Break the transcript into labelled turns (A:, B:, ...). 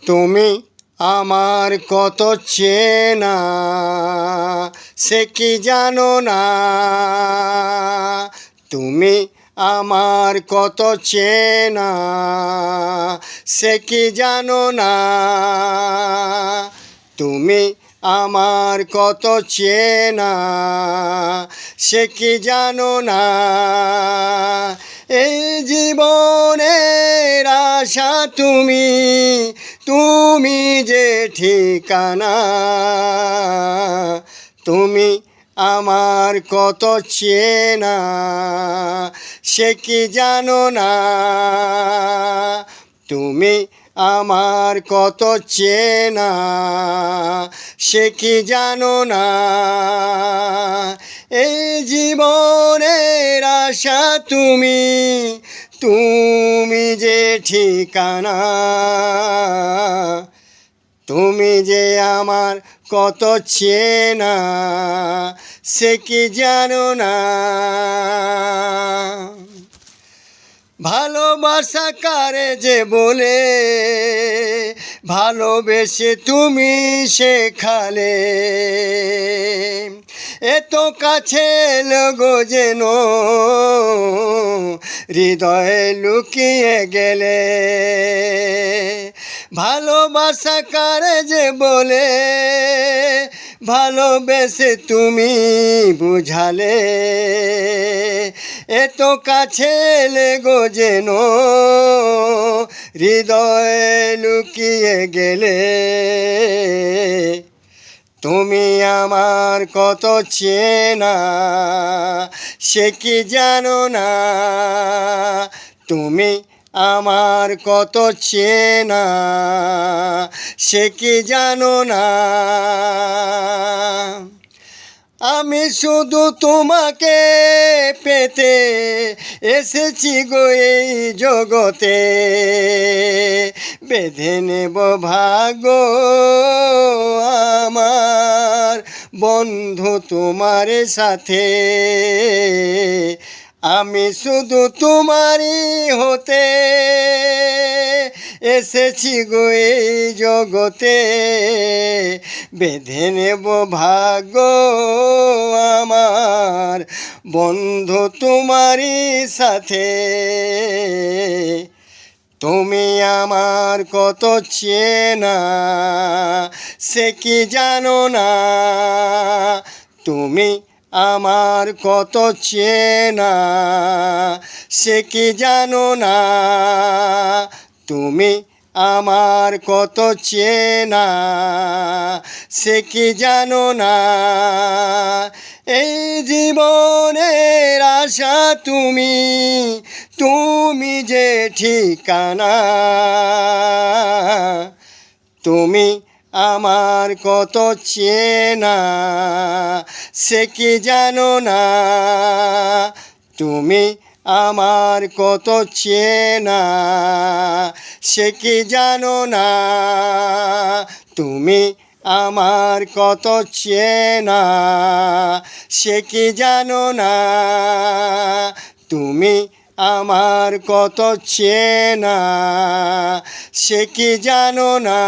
A: তুমি আমার কত চেনা সে কি জানো না। তুমি আমার কত চেনা সে কি জানো না। তুমি আমার কত চেনা সে কি জানো না। এই জীবনের আশা তুমি, তুমি যে ঠিকানা। তুমি আমার কত চেনা সে কি জানো না। তুমি আমার কত চেনা সে কি জানো না। এই জীবনের আশা তুমি, তুমি যে ঠিকানা। তুমি যে আমার কত চেনা সে কি জানো না। ভালোবাসা কারে যে বলে ভালোবেসে তুমি শেখালে। এত কাছে লগো যেন হৃদয়ে লুকিয়ে গেলে। ভালোবাসা কারে যে বলে ভালোবেসে তুমি বুঝালে। এত কাছে লেগো যেন হৃদয়ে লুকিয়ে গেলে। তুমি আমার কত চেনা সে কি জানো না। তুমি আমার কত চেনা সে কি জানো না। আমি শুধু তোমাকে পেতে এসেছি গো এই জগতে। বেঁধে নেব ভাগ্য আমার বন্ধু তোমার সাথে। আমি শুধু তোমারই হতে এসেছি গো এই জগতে। বেঁধে নেব ভাগ্য আমার বন্ধু তোমারই সাথে। তুমি আমার কত চেনা সে কি জানো না। তুমি আমার কত চেনা সে কি জানো না। তুমি আমার কত চেনা সে কি জানো না। এই জীবনের আশা তুমি, তুমি যে ঠিকানা। তুমি আমার কত চেনা সে কি জানো না। তুমি আমার কত চেনা সে কি জানো না। তুমি আমার কত চেনা সে কি জানো না। তুমি আমার কত চেনা সে কি জানো না।